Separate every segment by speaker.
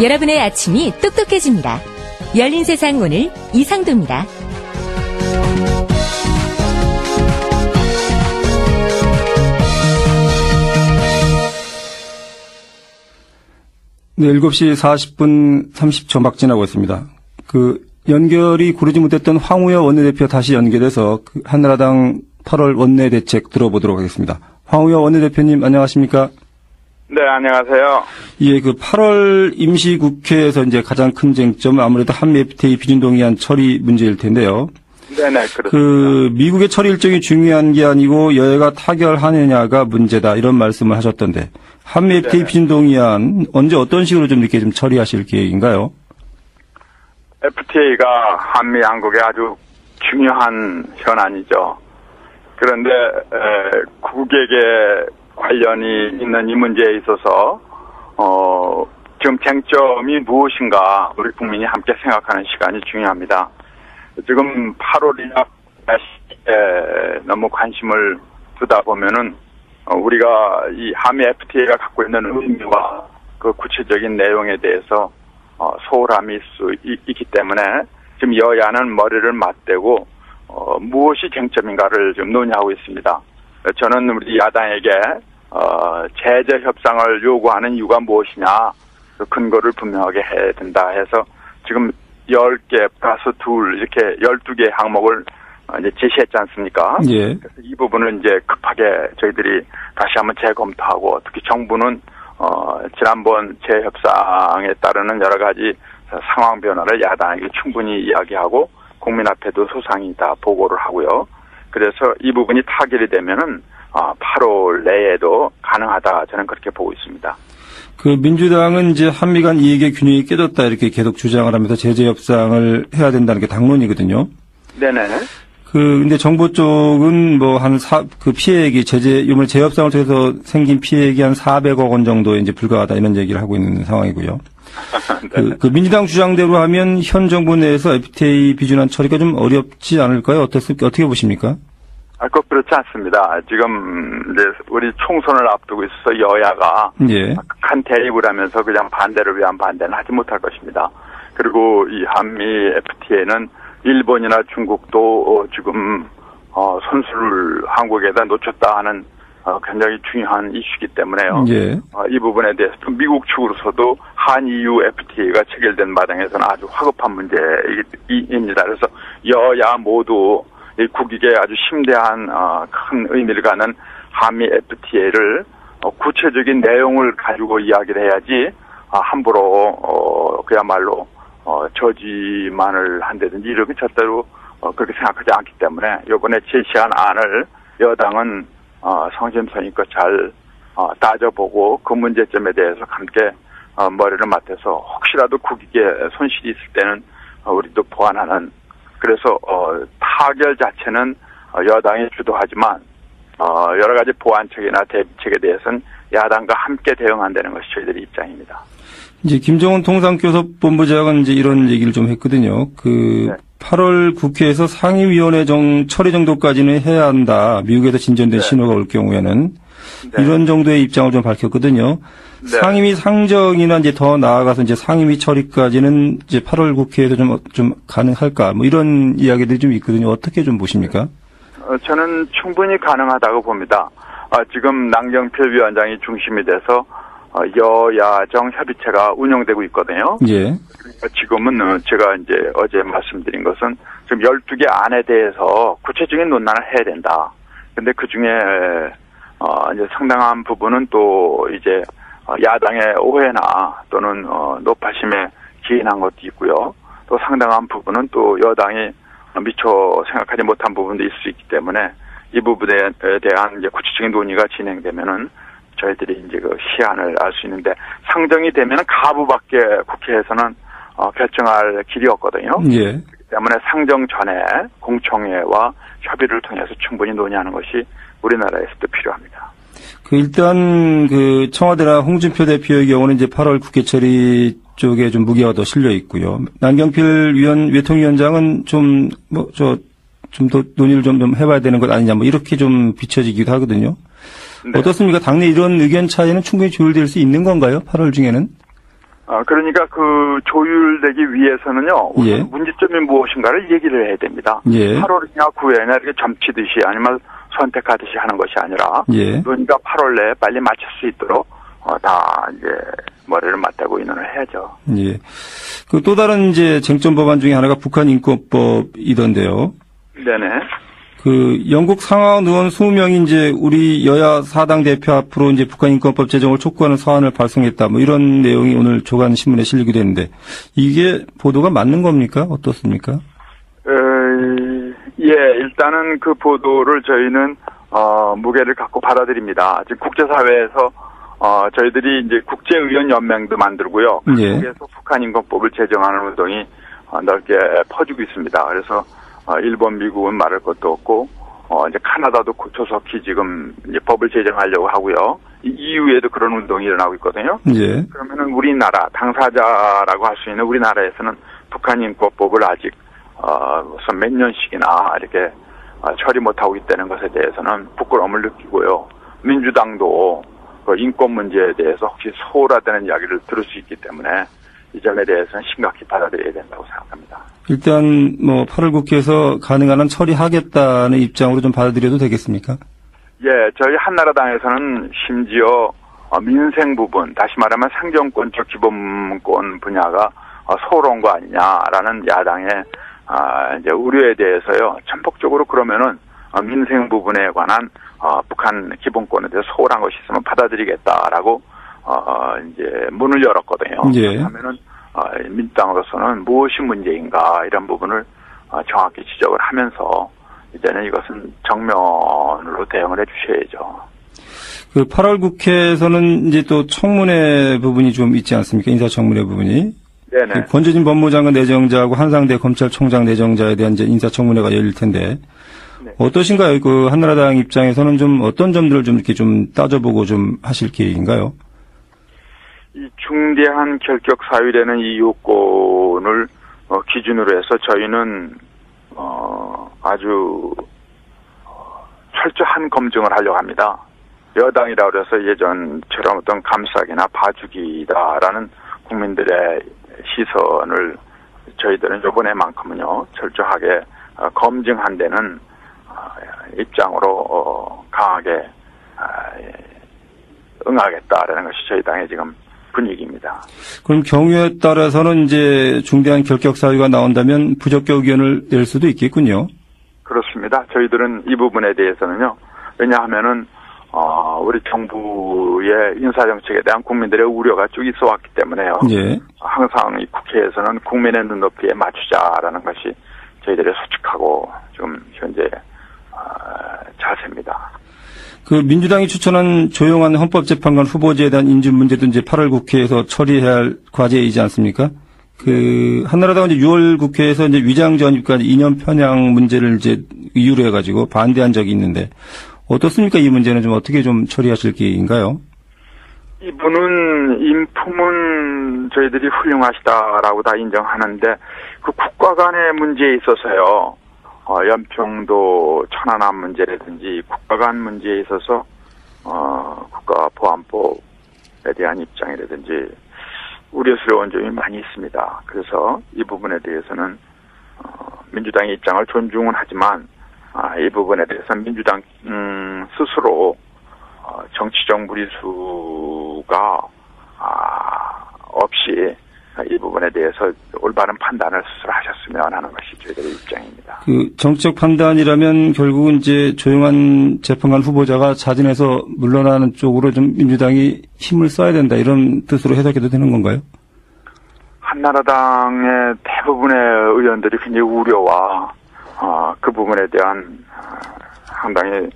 Speaker 1: 여러분의 아침이 똑똑해집니다. 열린 세상 오늘 이상도입니다.
Speaker 2: 네, 7시 40분 30초 막 지나고 있습니다. 연결이 구르지 못했던 황우여 원내대표 다시 연결해서 한나라당 8월 원내대책 들어보도록 하겠습니다. 황우여 원내대표님 안녕하십니까?
Speaker 3: 네, 안녕하세요.
Speaker 2: 예, 8월 임시국회에서 이제 가장 큰 쟁점은 아무래도 한미 FTA 비준동의안 처리 문제일 텐데요.
Speaker 3: 네네, 그렇습니다.
Speaker 2: 미국의 처리 일정이 중요한 게 아니고 여야가 타결하느냐가 문제다 이런 말씀을 하셨던데 한미 FTA 비준동의안 언제 어떤 식으로 좀 이렇게 좀 처리하실 계획인가요?
Speaker 3: FTA가 한미 양국의 아주 중요한 현안이죠. 그런데 국익에 관련이 있는 이 문제에 있어서 지금 쟁점이 무엇인가 우리 국민이 함께 생각하는 시간이 중요합니다. 지금 8월이나 너무 관심을 두다 보면은 우리가 이 한미 FTA가 갖고 있는 의미와 그 구체적인 내용에 대해서 소홀함이 있기 때문에 지금 여야는 머리를 맞대고 무엇이 쟁점인가를 좀 논의하고 있습니다. 저는 우리 야당에게 제재 협상을 요구하는 이유가 무엇이냐 그 근거를 분명하게 해야 된다 해서 지금 10개 플러스 2 이렇게 12개 항목을 이제 제시했지 않습니까?
Speaker 2: 예.
Speaker 3: 그래서 이 부분은 이제 급하게 저희들이 다시 한번 재검토하고 특히 정부는 지난번 재협상에 따르는 여러 가지 상황 변화를 야당에게 충분히 이야기하고 국민 앞에도 소상히 다 보고를 하고요. 그래서 이 부분이 타결이 되면은 8월 내에도 가능하다 저는 그렇게 보고 있습니다.
Speaker 2: 민주당은 이제 한미 간 이익의 균형이 깨졌다 이렇게 계속 주장을 하면서 제재 협상을 해야 된다는 게 당론이거든요.
Speaker 3: 네네.
Speaker 2: 근데 정부 쪽은 피해액이 이번에 재협상을 통해서 생긴 피해액이 한 400억 원 정도에 이제 불과하다 이런 얘기를 하고 있는 상황이고요. 민주당 주장대로 하면 현 정부 내에서 FTA 비준안 처리가 좀 어렵지 않을까요? 어떻게 보십니까?
Speaker 3: 꼭 그렇지 않습니다. 지금 이제 우리 총선을 앞두고 있어서 여야가 극한 대립을 하면서 그냥 반대를 위한 반대는 하지 못할 것입니다. 그리고 이 한미 FTA는 일본이나 중국도 지금 선수를 한국에다 놓쳤다 하는 굉장히 중요한 이슈이기 때문에요. 이 부분에 대해서 미국 측으로서도 한EU FTA가 체결된 마당에서는 아주 화급한 문제입니다. 그래서 여야 모두 이 국익에 아주 심대한 큰 의미를 갖는 한미 FTA를 구체적인 내용을 가지고 이야기를 해야지 함부로 그야말로 저지만을 한다든지 이렇게 절대로 그렇게 생각하지 않기 때문에 이번에 제시한 안을 여당은 성심성의껏 잘 따져보고 그 문제점에 대해서 함께 머리를 맞대서 혹시라도 국익에 손실이 있을 때는 우리도 보완하는 그래서 타결 자체는 여당이 주도하지만 여러 가지 보완책이나 대비책에 대해서는 야당과 함께 대응한다는 것이 저희들의 입장입니다.
Speaker 2: 이제 김정은 통상교섭본부장은 이제 이런 얘기를 좀 했거든요. 8월 국회에서 상임위원회 처리 정도까지는 해야 한다. 미국에서 진전된 신호가 올 경우에는 이런 정도의 입장을 좀 밝혔거든요. 상임위 상정이나 이제 더 나아가서 이제 상임위 처리까지는 이제 8월 국회에서 좀 가능할까? 이런 이야기들이 좀 있거든요. 어떻게 좀 보십니까?
Speaker 3: 저는 충분히 가능하다고 봅니다. 지금 남경필 위원장이 중심이 돼서 여야정 협의체가 운영되고 있거든요. 지금은 제가 이제 어제 말씀드린 것은 지금 12개 안에 대해서 구체적인 논란을 해야 된다. 근데 그 중에 이제 상당한 부분은 또 이제 야당의 오해나 또는 노파심에 기인한 것도 있고요. 또 상당한 부분은 또 여당이 미처 생각하지 못한 부분도 있을 수 있기 때문에 이 부분에 대한 이제 구체적인 논의가 진행되면은 저희들이 이제 그 시안을 알 수 있는데 상정이 되면은 가부밖에 국회에서는 결정할 길이 없거든요. 그렇기 때문에 상정 전에 공청회와 협의를 통해서 충분히 논의하는 것이 우리나라에서도 필요합니다.
Speaker 2: 일단 청와대나 홍준표 대표의 경우는 이제 8월 국회 처리 쪽에 좀 무게가 더 실려 있고요. 남경필 외통위원장은 좀 더 논의를 좀 해봐야 되는 것 아니냐 이렇게 좀 비춰지기도 하거든요. 어떻습니까? 당내 이런 의견 차이는 충분히 조율될 수 있는 건가요? 8월 중에는?
Speaker 3: 그러니까 그 조율되기 위해서는요, 우선
Speaker 2: 예.
Speaker 3: 문제점이 무엇인가를 얘기를 해야 됩니다.
Speaker 2: 예.
Speaker 3: 8월이냐 9월이냐 이렇게 점치듯이 아니면 선택하듯이 하는 것이 아니라,
Speaker 2: 예.
Speaker 3: 그러니까 8월 내에 빨리 맞출 수 있도록, 다 이제 머리를 맞대고 의논을 해야죠.
Speaker 2: 예. 그 또 다른 이제 쟁점 법안 중에 하나가 북한 인권법이던데요.
Speaker 3: 네네.
Speaker 2: 그 영국 상하원 의원 20명이 이제 우리 여야 4당 대표 앞으로 이제 북한 인권법 제정을 촉구하는 서한을 발송했다. 뭐 이런 내용이 오늘 조간 신문에 실리게 됐는데 이게 보도가 맞는 겁니까? 어떻습니까?
Speaker 3: 예, 일단은 그 보도를 저희는 무게를 갖고 받아들입니다. 지금 국제사회에서 저희들이 이제 국제의원 연맹도 만들고요. 각국에서 북한 인권법을 제정하는 운동이 넓게 퍼지고 있습니다. 그래서 일본, 미국은 말할 것도 없고, 이제 카나다도 조속히 지금 이제 법을 제정하려고 하고요. EU에도 그런 운동이 일어나고 있거든요.
Speaker 2: 예.
Speaker 3: 그러면은 우리나라, 당사자라고 할 수 있는 우리나라에서는 북한 인권법을 아직, 우선 몇 년씩이나 이렇게 처리 못하고 있다는 것에 대해서는 부끄러움을 느끼고요. 민주당도 그 인권 문제에 대해서 혹시 소홀하다는 이야기를 들을 수 있기 때문에 이 점에 대해서는 심각히 받아들여야 된다고 생각합니다.
Speaker 2: 일단 뭐 8월 국회에서 가능한 한 처리하겠다는 입장으로 좀 받아들여도 되겠습니까?
Speaker 3: 예, 저희 한나라당에서는 심지어 민생 부분, 다시 말하면 상정권적 기본권 분야가 소홀한 거 아니냐라는 야당의 이제 우려에 대해서요. 전폭적으로 그러면은 민생 부분에 관한 북한 기본권에 대해서 소홀한 것이 있으면 받아들이겠다라고 이제 문을 열었거든요.
Speaker 2: 예.
Speaker 3: 그러면은 민주당으로서는 무엇이 문제인가 이런 부분을 정확히 지적을 하면서 이제는 이것은 정면으로 대응을 해주셔야죠.
Speaker 2: 그 8월 국회에서는 이제 또 청문회 부분이 좀 있지 않습니까? 인사청문회 부분이.
Speaker 3: 네네.
Speaker 2: 그 권재진 법무장관 내정자하고 한상대 검찰총장 내정자에 대한 이제 인사청문회가 열릴 텐데. 네. 어떠신가요? 그 한나라당 입장에서는 좀 어떤 점들을 좀 이렇게 좀 따져보고 좀 하실 계획인가요?
Speaker 3: 이 중대한 결격 사유라는 이 요건을 기준으로 해서 저희는 아주 철저한 검증을 하려고 합니다. 여당이라고 해서 예전처럼 어떤 감싸기나 봐주기다라는 국민들의 시선을 저희들은 이번에만큼은요 철저하게 검증한 데는 입장으로 강하게 응하겠다라는 것이 저희 당의 지금 분위기입니다.
Speaker 2: 그럼 경우에 따라서는 이제 중대한 결격 사유가 나온다면 부적격 의견을 낼 수도 있겠군요.
Speaker 3: 그렇습니다. 저희들은 이 부분에 대해서는요. 왜냐하면은 우리 정부의 인사정책에 대한 국민들의 우려가 쭉 있어 왔기 때문에요.
Speaker 2: 예.
Speaker 3: 항상 이 국회에서는 국민의 눈높이에 맞추자라는 것이 저희들의 솔직하고 지금 현재 자세입니다.
Speaker 2: 그 민주당이 추천한 조용한 헌법재판관 후보자에 대한 인준 문제도 이제 8월 국회에서 처리해야 할 과제이지 않습니까? 그 한나라당은 이제 6월 국회에서 이제 위장 전입까지 이념 편향 문제를 이제 이유로 해가지고 반대한 적이 있는데 어떻습니까? 이 문제는 좀 어떻게 좀 처리하실 계획인가요?
Speaker 3: 이분은 인품은 저희들이 훌륭하시다라고 다 인정하는데 그 국가 간의 문제에 있어서요. 연평도 천안함 문제라든지 국가 간 문제에 있어서 국가보안법에 대한 입장이라든지 우려스러운 점이 많이 있습니다. 그래서 이 부분에 대해서는 민주당의 입장을 존중은 하지만 이 부분에 대해서는 민주당 스스로 정치적 무리수가 없이 이 부분에 대해서 올바른 판단을 스스로 하셨으면 하는 것이 저희들의 입장입니다.
Speaker 2: 그 정치적 판단이라면 결국은 이제 조용한 재판관 후보자가 자진해서 물러나는 쪽으로 좀 민주당이 힘을 써야 된다 이런 뜻으로 해석해도 되는 건가요?
Speaker 3: 한나라당의 대부분의 의원들이 굉장히 우려와 그 부분에 대한 상당히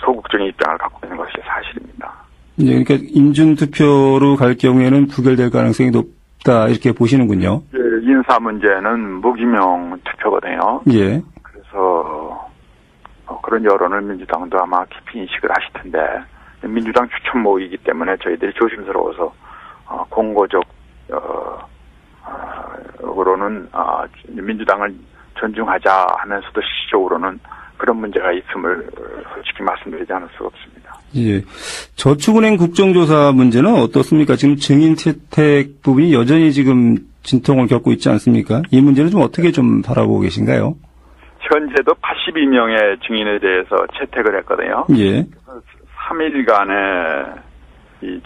Speaker 3: 소극적인 입장을 갖고 있는 것이 사실입니다.
Speaker 2: 네, 그러니까 인준 투표로 갈 경우에는 부결될 가능성이 높다 이렇게 보시는군요.
Speaker 3: 예, 인사 문제는 무기명 투표거든요.
Speaker 2: 예.
Speaker 3: 그래서 그런 여론을 민주당도 아마 깊이 인식을 하실 텐데 민주당 추천 모이기 때문에 저희들이 조심스러워서 공고적 으로는 민주당을 존중하자 하면서도 시적으로는 그런 문제가 있음을 솔직히 말씀드리지 않을 수가 없습니다.
Speaker 2: 예. 저축은행 국정조사 문제는 어떻습니까? 지금 증인 채택 부분이 여전히 지금 진통을 겪고 있지 않습니까? 이 문제는 좀 어떻게 좀 바라보고 계신가요?
Speaker 3: 현재도 82명의 증인에 대해서 채택을 했거든요.
Speaker 2: 예.
Speaker 3: 3일간의 이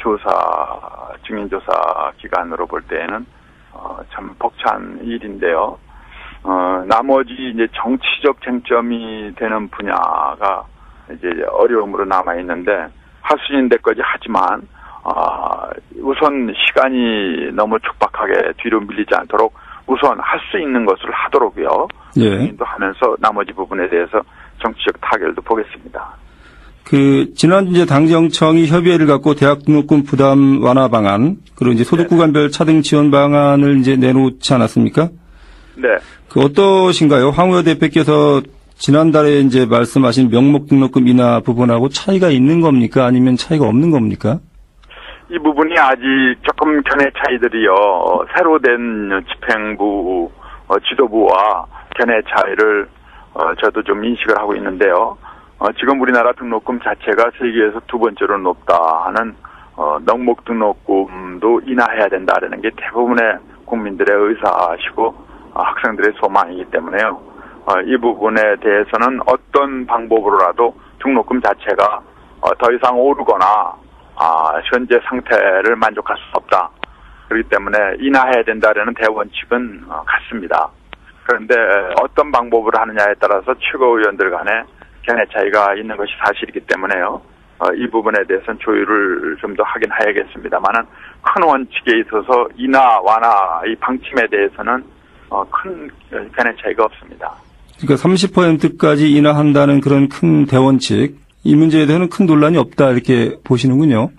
Speaker 3: 증인조사 기간으로 볼 때에는, 참 벅찬 일인데요. 나머지 이제 정치적 쟁점이 되는 분야가 이제 어려움으로 남아있는데, 할 수 있는 데까지 하지만, 우선 시간이 너무 촉박하게 뒤로 밀리지 않도록 우선 할 수 있는 것을 하도록요.
Speaker 2: 예.
Speaker 3: 또 하면서 나머지 부분에 대해서 정치적 타결도 보겠습니다.
Speaker 2: 지난 이제 당정청이 협의회를 갖고 대학 등록금 부담 완화 방안, 그리고 이제 소득 구간별 차등 지원 방안을 이제 내놓지 않았습니까?
Speaker 3: 네.
Speaker 2: 어떠신가요? 황우여 대표께서 지난달에 이제 말씀하신 명목 등록금 인하 부분하고 차이가 있는 겁니까? 아니면 차이가 없는 겁니까?
Speaker 3: 이 부분이 아직 조금 견해 차이들이요. 새로 된 집행부, 지도부와 견해 차이를, 저도 좀 인식을 하고 있는데요. 지금 우리나라 등록금 자체가 세계에서 두 번째로 높다 하는, 명목 등록금도 인하해야 된다라는 게 대부분의 국민들의 의사시고, 학생들의 소망이기 때문에요. 이 부분에 대해서는 어떤 방법으로라도 등록금 자체가, 더 이상 오르거나, 현재 상태를 만족할 수 없다. 그렇기 때문에 인하해야 된다라는 대원칙은 같습니다. 그런데 어떤 방법으로 하느냐에 따라서 최고위원들 간에 견해 차이가 있는 것이 사실이기 때문에요. 이 부분에 대해서는 조율을 좀 더 하긴 해야겠습니다만은 큰 원칙에 있어서 인하, 완화 이 방침에 대해서는 큰 견해 차이가 없습니다.
Speaker 2: 그러니까 30%까지 인하한다는 그런 큰 대원칙, 이 문제에 대해서는 큰 논란이 없다 이렇게 보시는군요.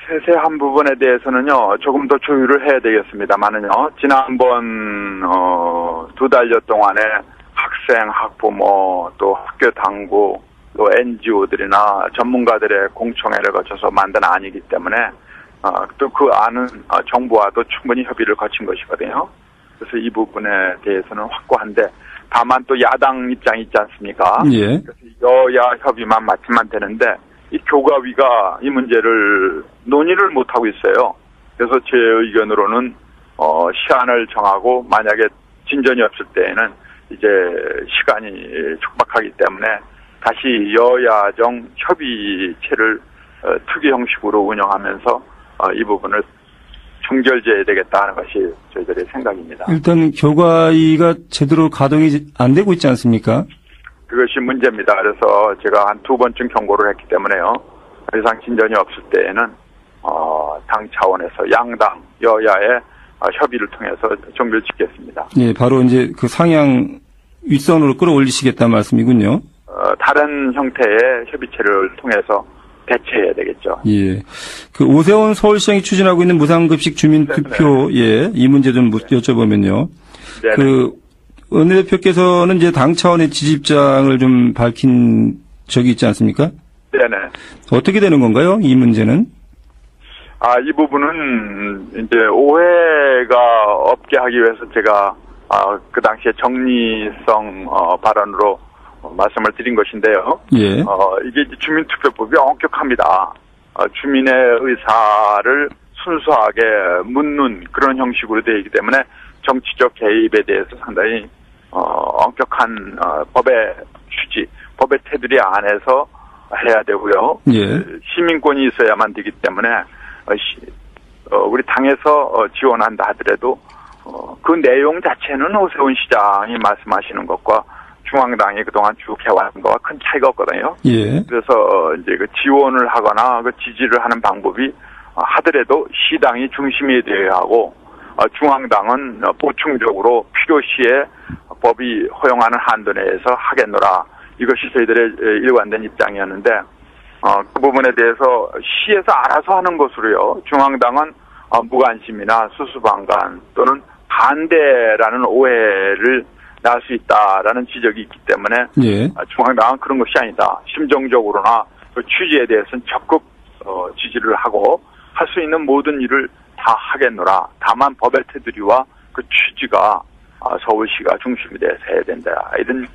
Speaker 3: 세세한 부분에 대해서는요, 조금 더 조율을 해야 되겠습니다만은요, 지난번, 2달여 동안에 학생, 학부모, 또 학교 당국, 또 NGO들이나 전문가들의 공청회를 거쳐서 만든 안이기 때문에, 또 그 안은 정부와도 충분히 협의를 거친 것이거든요. 그래서 이 부분에 대해서는 확고한데, 다만 또 야당 입장이 있지 않습니까?
Speaker 2: 예.
Speaker 3: 그래서 여야 협의만 맞추면 되는데, 이 교과위가 이 문제를 논의를 못하고 있어요. 그래서 제 의견으로는, 시한을 정하고 만약에 진전이 없을 때에는 이제 시간이 촉박하기 때문에 다시 여야정 협의체를 특위 형식으로 운영하면서 이 부분을 종결지어야 되겠다 하는 것이 저희들의 생각입니다.
Speaker 2: 일단 교과위가 제대로 가동이 안 되고 있지 않습니까?
Speaker 3: 그것이 문제입니다. 그래서 제가 한 2번쯤 경고를 했기 때문에요. 더 이상 진전이 없을 때에는 당 차원에서 양당 여야의 협의를 통해서 종결 짓겠습니다.
Speaker 2: 예, 바로 이제 그 상향 윗선으로 끌어올리시겠다는 말씀이군요.
Speaker 3: 다른 형태의 협의체를 통해서 대체해야 되겠죠.
Speaker 2: 예. 그 오세훈 서울시장이 추진하고 있는 무상급식 주민투표, 예, 이 문제 좀 여쭤보면요.
Speaker 3: 네네.
Speaker 2: 그 원내대표께서는 이제 당 차원의 지지 입장을 좀 밝힌 적이 있지 않습니까?
Speaker 3: 네네.
Speaker 2: 어떻게 되는 건가요? 이 문제는?
Speaker 3: 이 부분은 이제 오해가 없게 하기 위해서 제가 그 당시에 정리성 발언으로 말씀을 드린 것인데요.
Speaker 2: 예.
Speaker 3: 이게 이제 주민투표법이 엄격합니다. 주민의 의사를 순수하게 묻는 그런 형식으로 되어 있기 때문에 정치적 개입에 대해서 상당히 엄격한 법의 취지, 법의 테두리 안에서 해야 되고요.
Speaker 2: 예.
Speaker 3: 시민권이 있어야만 되기 때문에 우리 당에서 지원한다 하더라도 그 내용 자체는 오세훈 시장이 말씀하시는 것과 중앙당이 그동안 쭉 해왔던 것과 큰 차이가 없거든요.
Speaker 2: 예.
Speaker 3: 그래서 이제 그 지원을 하거나 그 지지를 하는 방법이 하더라도 시당이 중심이 되어야 하고 중앙당은 보충적으로 필요시에 법이 허용하는 한도 내에서 하겠노라. 이것이 저희들의 일관된 입장이었는데 그 부분에 대해서 시에서 알아서 하는 것으로요. 중앙당은 무관심이나 수수방관 또는 반대라는 오해를 날 수 있다라는 지적이 있기 때문에
Speaker 2: 예.
Speaker 3: 중앙당은 그런 것이 아니다. 심정적으로나 그 취지에 대해서는 적극 지지를 하고 할 수 있는 모든 일을 다 하겠노라. 다만 법의 테두리와 그 취지가 서울시가 중심이 돼서 해야 된다. 이런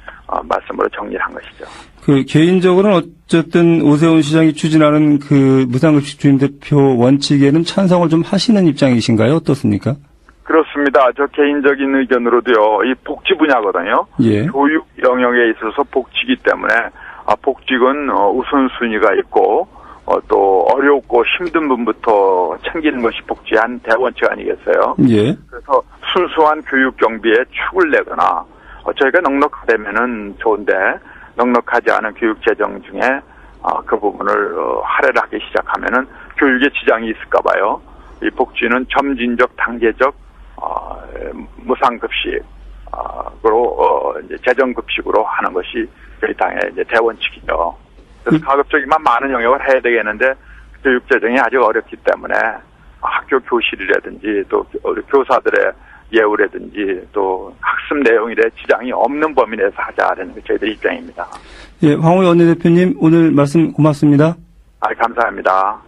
Speaker 3: 말씀으로 정리를 한 것이죠.
Speaker 2: 그 개인적으로는 어쨌든 오세훈 시장이 추진하는 그 무상급식 주임대표 원칙에는 찬성을 좀 하시는 입장이신가요? 어떻습니까?
Speaker 3: 그렇습니다. 저 개인적인 의견으로도요. 이 복지 분야거든요.
Speaker 2: 예.
Speaker 3: 교육 영역에 있어서 복지이기 때문에 복직은 우선순위가 있고 또 어렵고 힘든 분부터 챙기는 것이 복지한 대원칙 아니겠어요?
Speaker 2: 예.
Speaker 3: 그래서 순수한 교육 경비에 축을 내거나 저희가 넉넉하다면은 좋은데 넉넉하지 않은 교육 재정 중에 그 부분을 할애를 하기 시작하면은 교육에 지장이 있을까 봐요. 이 복지는 점진적 단계적 무상급식으로 이제 재정급식으로 하는 것이 저희 당의 이제 대원칙이죠. 그래서 가급적이면 많은 영역을 해야 되겠는데 교육 재정이 아직 어렵기 때문에 학교 교실이라든지 또 우리 교사들의 예우라든지 또 학습 내용일에 지장이 없는 범위 내에서 하자라는 게 저희들 입장입니다.
Speaker 2: 예, 황우여 원내대표님 오늘 말씀 고맙습니다.
Speaker 3: 감사합니다.